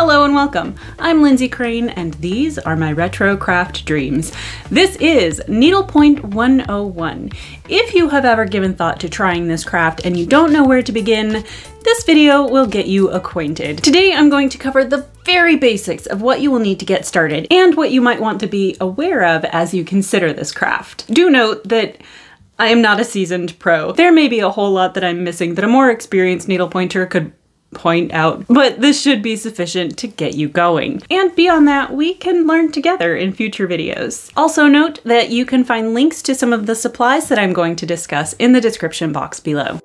Hello and welcome. I'm Lindsay Crane and these are my retro craft dreams. This is Needlepoint 101. If you have ever given thought to trying this craft and you don't know where to begin, this video will get you acquainted. Today I'm going to cover the very basics of what you will need to get started and what you might want to be aware of as you consider this craft. Do note that I am not a seasoned pro. There may be a whole lot that I'm missing that a more experienced needlepointer could point out, but this should be sufficient to get you going. And beyond that, we can learn together in future videos. Also note that you can find links to some of the supplies that I'm going to discuss in the description box below.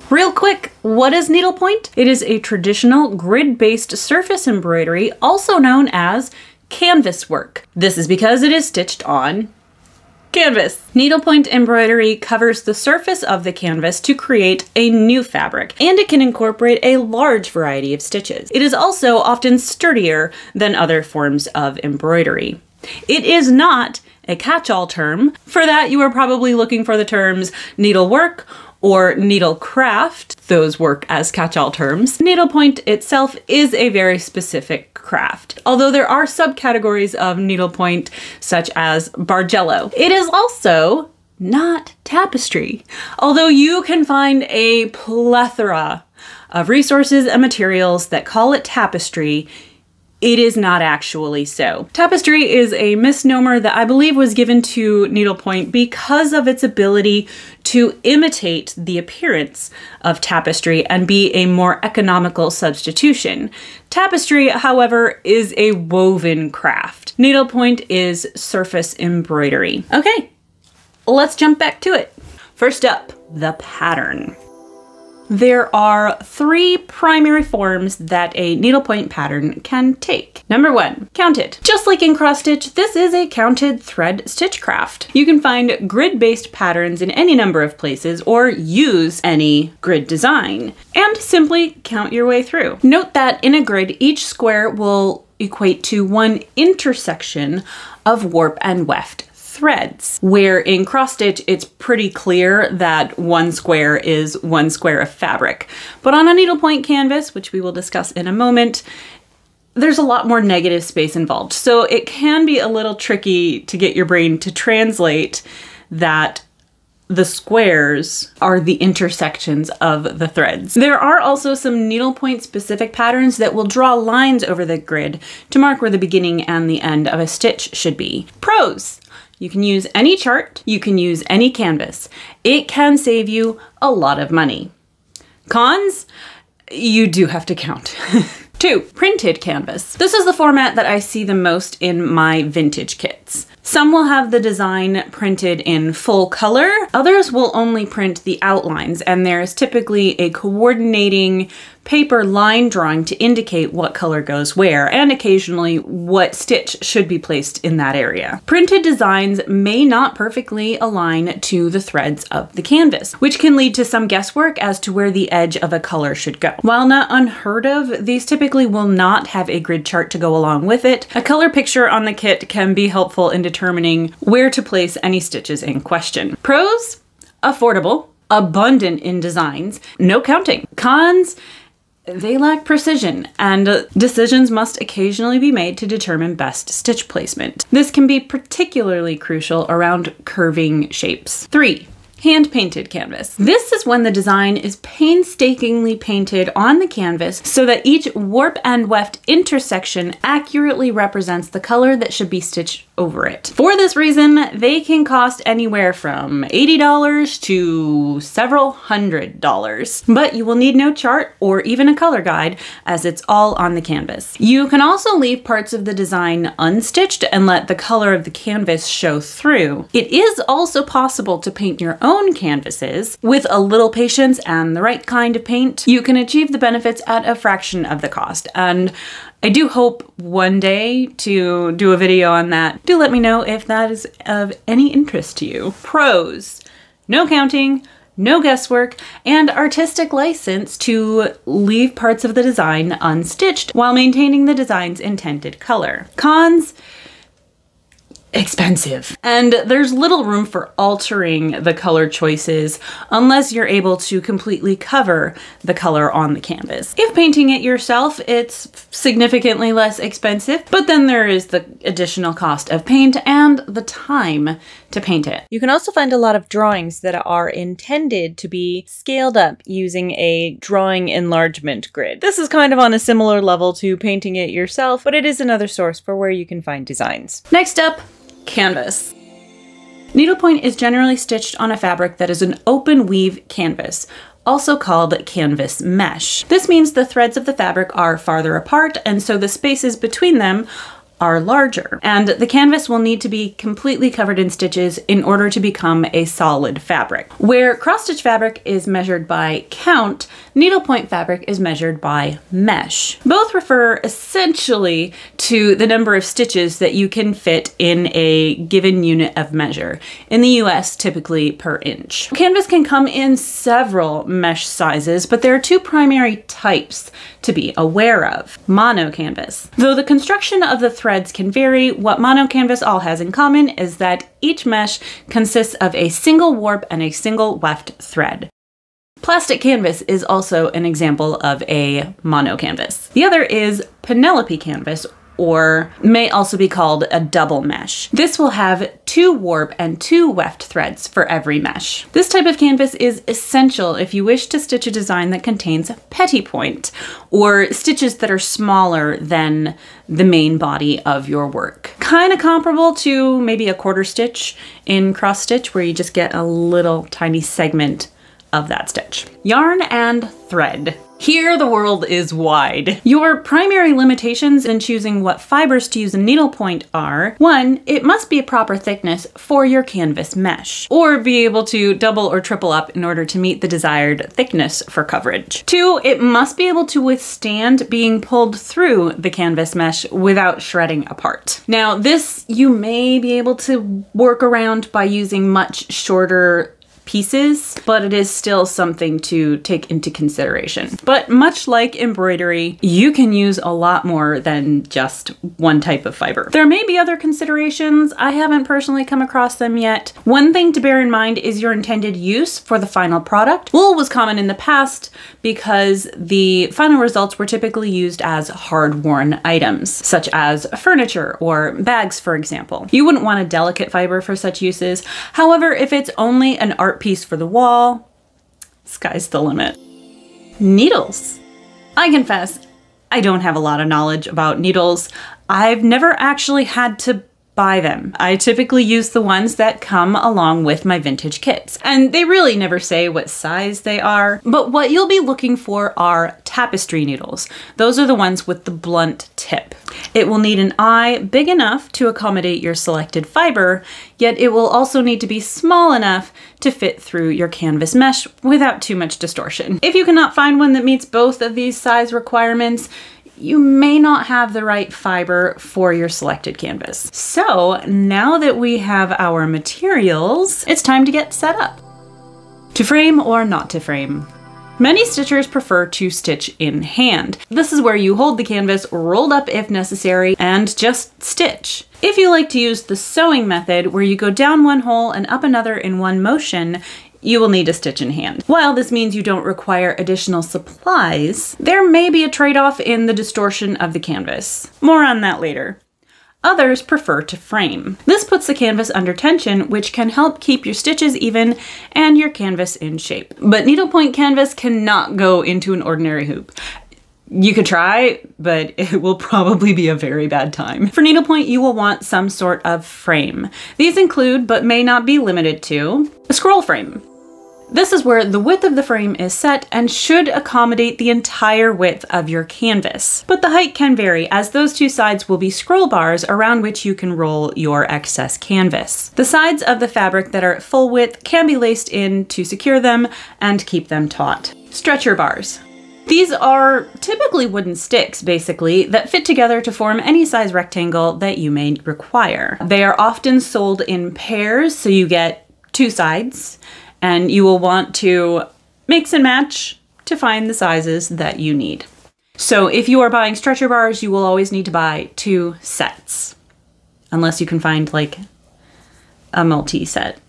Real quick, what is needlepoint? It is a traditional grid-based surface embroidery, also known as canvas work. This is because it is stitched on canvas. Needlepoint embroidery covers the surface of the canvas to create a new fabric, and it can incorporate a large variety of stitches. It is also often sturdier than other forms of embroidery. It is not a catch-all term. For that, you are probably looking for the terms needlework or needlecraft. Those work as catch-all terms. Needlepoint itself is a very specific craft, although there are subcategories of needlepoint such as bargello. It is also not tapestry, although you can find a plethora of resources and materials that call it tapestry. It is not actually so. Tapestry is a misnomer that I believe was given to needlepoint because of its ability to imitate the appearance of tapestry and be a more economical substitution. Tapestry, however, is a woven craft. Needlepoint is surface embroidery. Okay, let's jump back to it. First up, the pattern. There are three primary forms that a needlepoint pattern can take. Number one, counted. Just like in cross stitch, this is a counted thread stitch craft. You can find grid-based patterns in any number of places or use any grid design and simply count your way through. Note that in a grid, each square will equate to one intersection of warp and weft threads, where in cross stitch it's pretty clear that one square is one square of fabric. But on a needlepoint canvas, which we will discuss in a moment, there's a lot more negative space involved. So it can be a little tricky to get your brain to translate that the squares are the intersections of the threads. There are also some needlepoint specific patterns that will draw lines over the grid to mark where the beginning and the end of a stitch should be. Pros: you can use any chart, you can use any canvas. It can save you a lot of money. Cons: you do have to count. 2, printed canvas. This is the format that I see the most in my vintage kits. Some will have the design printed in full color, others will only print the outlines, and there is typically a coordinating paper line drawing to indicate what color goes where, and occasionally what stitch should be placed in that area. Printed designs may not perfectly align to the threads of the canvas, which can lead to some guesswork as to where the edge of a color should go. While not unheard of, these typically will not have a grid chart to go along with it. A color picture on the kit can be helpful in determining where to place any stitches in question. Pros: affordable, abundant in designs, no counting. Cons: they lack precision, and decisions must occasionally be made to determine best stitch placement. This can be particularly crucial around curving shapes. 3, hand-painted canvas. This is when the design is painstakingly painted on the canvas so that each warp and weft intersection accurately represents the color that should be stitched over it. For this reason, they can cost anywhere from $80 to several $100s, but you will need no chart or even a color guide as it's all on the canvas. You can also leave parts of the design unstitched and let the color of the canvas show through. It is also possible to paint your own canvases. With a little patience and the right kind of paint, you can achieve the benefits at a fraction of the cost, and I do hope one day to do a video on that. Do let me know if that is of any interest to you. Pros: no counting, no guesswork, and artistic license to leave parts of the design unstitched while maintaining the design's intended color. Cons: expensive. And there's little room for altering the color choices unless you're able to completely cover the color on the canvas. If painting it yourself, it's significantly less expensive, but then there is the additional cost of paint and the time to paint it. You can also find a lot of drawings that are intended to be scaled up using a drawing enlargement grid. This is kind of on a similar level to painting it yourself, but it is another source for where you can find designs. Next up, canvas. Needlepoint is generally stitched on a fabric that is an open weave canvas, also called canvas mesh. This means the threads of the fabric are farther apart, and so the spaces between them are larger, and the canvas will need to be completely covered in stitches in order to become a solid fabric. Where cross-stitch fabric is measured by count, needlepoint fabric is measured by mesh. Both refer essentially to the number of stitches that you can fit in a given unit of measure, in the US typically per inch. Canvas can come in several mesh sizes, but there are two primary types to be aware of. Mono canvas. Though the construction of the threads can vary, what mono canvas all has in common is that each mesh consists of a single warp and a single weft thread. Plastic canvas is also an example of a mono canvas. The other is Penelope canvas, or may also be called a double mesh. This will have 2 warp and 2 weft threads for every mesh. This type of canvas is essential if you wish to stitch a design that contains petit point, or stitches that are smaller than the main body of your work. Kind of comparable to maybe a quarter stitch in cross stitch, where you just get a little tiny segment of that stitch. Yarn and thread. Here the world is wide. Your primary limitations in choosing what fibers to use in needlepoint are: 1, it must be a proper thickness for your canvas mesh, or be able to double or triple up in order to meet the desired thickness for coverage. 2, it must be able to withstand being pulled through the canvas mesh without shredding apart. Now this you may be able to work around by using much shorter pieces, but it is still something to take into consideration. But much like embroidery, you can use a lot more than just one type of fiber. There may be other considerations. I haven't personally come across them yet. One thing to bear in mind is your intended use for the final product. Wool was common in the past because the final results were typically used as hard-worn items, such as furniture or bags, for example. You wouldn't want a delicate fiber for such uses. However, if it's only an art piece for the wall, sky's the limit. Needles. I confess, I don't have a lot of knowledge about needles. I've never actually had to buy them. I typically use the ones that come along with my vintage kits, and they really never say what size they are, but what you'll be looking for are tapestry needles. Those are the ones with the blunt tip. It will need an eye big enough to accommodate your selected fiber, yet it will also need to be small enough to fit through your canvas mesh without too much distortion. If you cannot find one that meets both of these size requirements, you may not have the right fiber for your selected canvas. So now that we have our materials, it's time to get set up. To frame or not to frame? Many stitchers prefer to stitch in hand. This is where you hold the canvas rolled up if necessary and just stitch. If you like to use the sewing method, where you go down one hole and up another in one motion, you will need to stitch in hand. While this means you don't require additional supplies, there may be a trade-off in the distortion of the canvas. More on that later. Others prefer to frame. This puts the canvas under tension, which can help keep your stitches even and your canvas in shape. But needlepoint canvas cannot go into an ordinary hoop. You could try, but it will probably be a very bad time. For needlepoint, you will want some sort of frame. These include, but may not be limited to, a scroll frame. This is where the width of the frame is set and should accommodate the entire width of your canvas. But the height can vary, as those two sides will be scroll bars around which you can roll your excess canvas. The sides of the fabric that are at full width can be laced in to secure them and keep them taut. Stretcher bars. These are typically wooden sticks, basically, that fit together to form any size rectangle that you may require. They are often sold in pairs, so you get 2 sides, and you will want to mix and match to find the sizes that you need. So if you are buying stretcher bars, you will always need to buy 2 sets. unless you can find like a multi-set,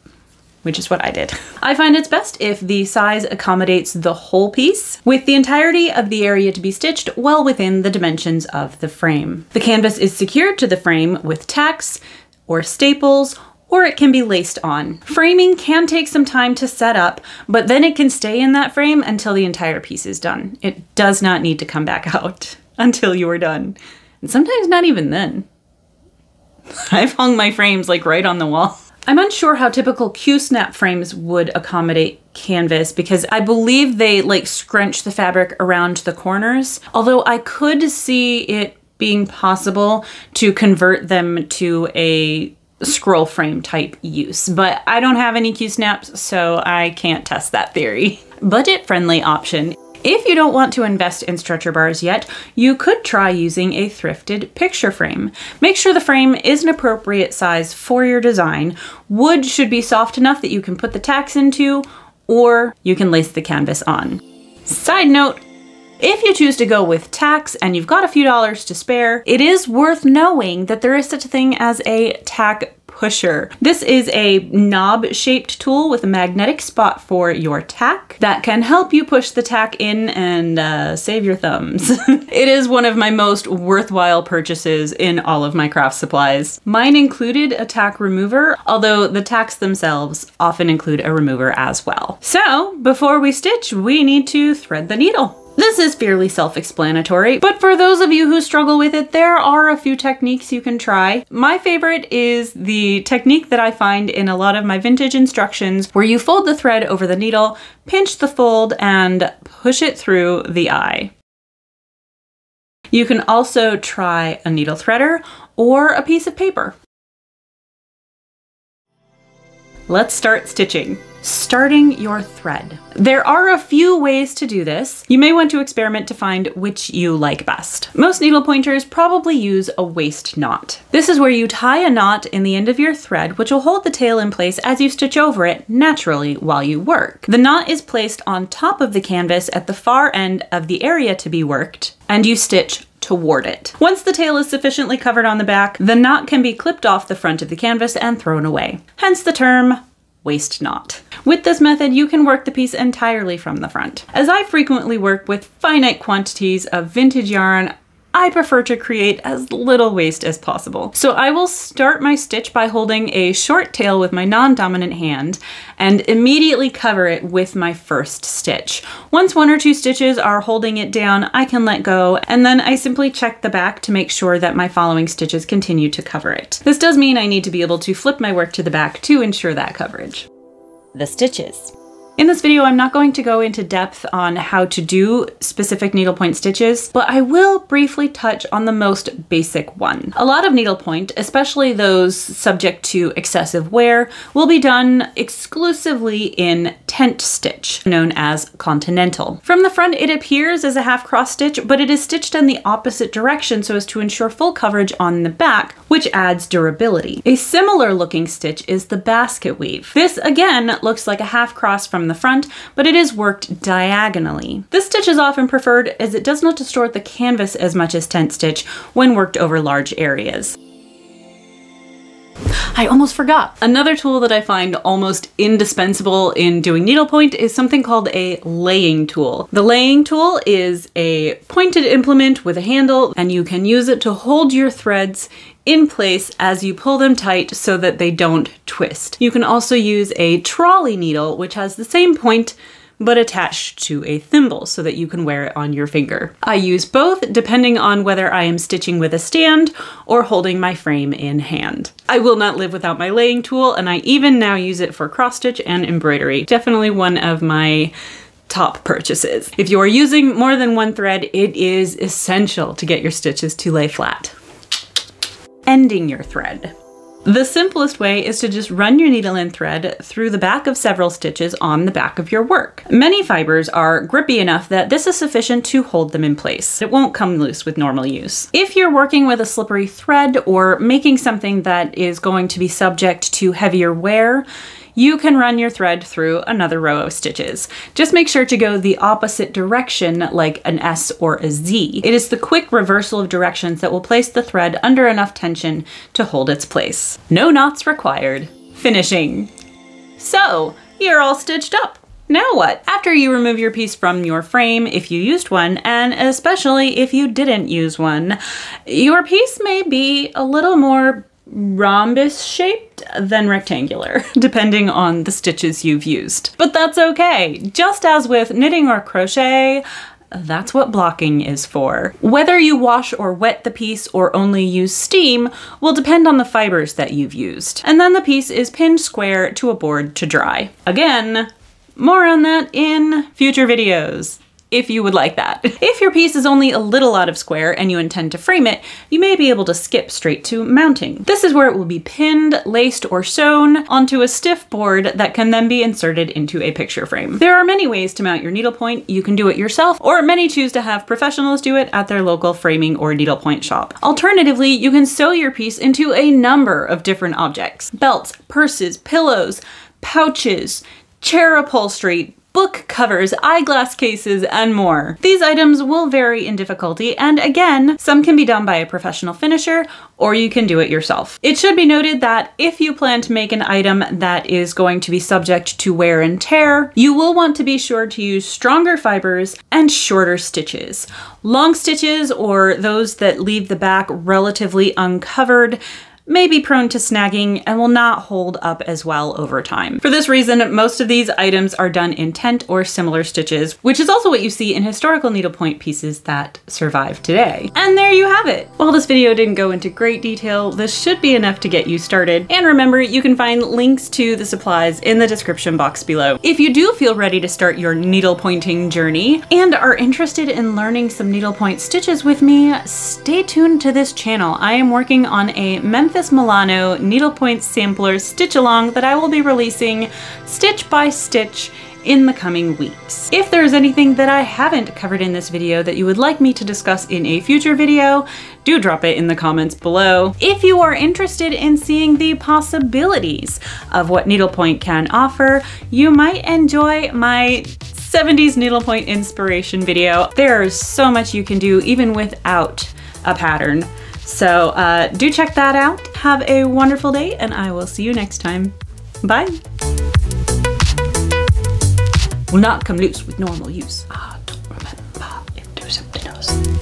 which is what I did. I find it's best if the size accommodates the whole piece, with the entirety of the area to be stitched well within the dimensions of the frame. The canvas is secured to the frame with tacks or staples, or it can be laced on. Framing can take some time to set up, but then it can stay in that frame until the entire piece is done. It does not need to come back out until you are done. And sometimes not even then. I've hung my frames like right on the wall. I'm unsure how typical Q-snap frames would accommodate canvas because I believe they like scrunch the fabric around the corners, although I could see it being possible to convert them to a scroll frame type use, but I don't have any Q-snaps, so I can't test that theory. Budget-friendly option. If you don't want to invest in stretcher bars yet, you could try using a thrifted picture frame. Make sure the frame is an appropriate size for your design. Wood should be soft enough that you can put the tacks into, or you can lace the canvas on. Side note, if you choose to go with tacks and you've got a few dollars to spare, it is worth knowing that there is such a thing as a tack pusher. This is a knob-shaped tool with a magnetic spot for your tack that can help you push the tack in and save your thumbs. It is one of my most worthwhile purchases in all of my craft supplies. Mine included a tack remover, although the tacks themselves often include a remover as well. So before we stitch, we need to thread the needle. This is fairly self-explanatory, but for those of you who struggle with it, there are a few techniques you can try. My favorite is the technique that I find in a lot of my vintage instructions, where you fold the thread over the needle, pinch the fold, and push it through the eye. You can also try a needle threader or a piece of paper. Let's start stitching. Starting your thread. There are a few ways to do this. You may want to experiment to find which you like best. Most needle pointers probably use a waist knot. This is where you tie a knot in the end of your thread, which will hold the tail in place as you stitch over it naturally while you work. The knot is placed on top of the canvas at the far end of the area to be worked, and you stitch toward it. Once the tail is sufficiently covered on the back, the knot can be clipped off the front of the canvas and thrown away. Hence the term waist knot. With this method, you can work the piece entirely from the front. As I frequently work with finite quantities of vintage yarn, I prefer to create as little waste as possible. So I will start my stitch by holding a short tail with my non-dominant hand and immediately cover it with my first stitch. Once one or two stitches are holding it down, I can let go, and then I simply check the back to make sure that my following stitches continue to cover it. This does mean I need to be able to flip my work to the back to ensure that coverage. The stitches. In this video, I'm not going to go into depth on how to do specific needlepoint stitches, but I will briefly touch on the most basic one. A lot of needlepoint, especially those subject to excessive wear, will be done exclusively in tent stitch, known as continental. From the front, it appears as a half cross stitch, but it is stitched in the opposite direction so as to ensure full coverage on the back, which adds durability. A similar looking stitch is the basket weave. This again looks like a half cross from the front, but it is worked diagonally. This stitch is often preferred as it does not distort the canvas as much as tent stitch when worked over large areas. I almost forgot. Another tool that I find almost indispensable in doing needlepoint is something called a laying tool. The laying tool is a pointed implement with a handle, and you can use it to hold your threads in place as you pull them tight so that they don't twist. You can also use a trolley needle, which has the same point but attached to a thimble so that you can wear it on your finger. I use both depending on whether I am stitching with a stand or holding my frame in hand. I will not live without my laying tool, and I even now use it for cross stitch and embroidery. Definitely one of my top purchases. If you are using more than one thread, it is essential to get your stitches to lay flat. Ending your thread. The simplest way is to just run your needle and thread through the back of several stitches on the back of your work. Many fibers are grippy enough that this is sufficient to hold them in place. It won't come loose with normal use. If you're working with a slippery thread or making something that is going to be subject to heavier wear, you can run your thread through another row of stitches. Just make sure to go the opposite direction like an S or a Z. It is the quick reversal of directions that will place the thread under enough tension to hold its place. No knots required. Finishing. So, you're all stitched up. Now what? After you remove your piece from your frame, if you used one, and especially if you didn't use one, your piece may be a little more rhombus shaped than rectangular, depending on the stitches you've used. But that's okay. Just as with knitting or crochet, that's what blocking is for. Whether you wash or wet the piece or only use steam will depend on the fibers that you've used. And then the piece is pinned square to a board to dry. Again, more on that in future videos, if you would like that. If your piece is only a little out of square and you intend to frame it, you may be able to skip straight to mounting. This is where it will be pinned, laced, or sewn onto a stiff board that can then be inserted into a picture frame. There are many ways to mount your needlepoint. You can do it yourself, or many choose to have professionals do it at their local framing or needlepoint shop. Alternatively, you can sew your piece into a number of different objects: belts, purses, pillows, pouches, chair upholstery, book covers, eyeglass cases, and more. These items will vary in difficulty, and again, some can be done by a professional finisher, or you can do it yourself. It should be noted that if you plan to make an item that is going to be subject to wear and tear, you will want to be sure to use stronger fibers and shorter stitches. Long stitches, or those that leave the back relatively uncovered, may be prone to snagging and will not hold up as well over time. For this reason, most of these items are done in tent or similar stitches, which is also what you see in historical needlepoint pieces that survive today. And there you have it. While this video didn't go into great detail, this should be enough to get you started. And remember, you can find links to the supplies in the description box below. If you do feel ready to start your needlepointing journey and are interested in learning some needlepoint stitches with me, stay tuned to this channel. I am working on a Memphis Milano needlepoint sampler stitch along that I will be releasing stitch by stitch in the coming weeks. If there's anything that I haven't covered in this video that you would like me to discuss in a future video, do drop it in the comments below. If you are interested in seeing the possibilities of what needlepoint can offer, you might enjoy my 70s needlepoint inspiration video. There's so much you can do even without a pattern. So do check that out. Have a wonderful day, and I will see you next time. Bye. Will not come loose with normal use. Don't remember if there's something else.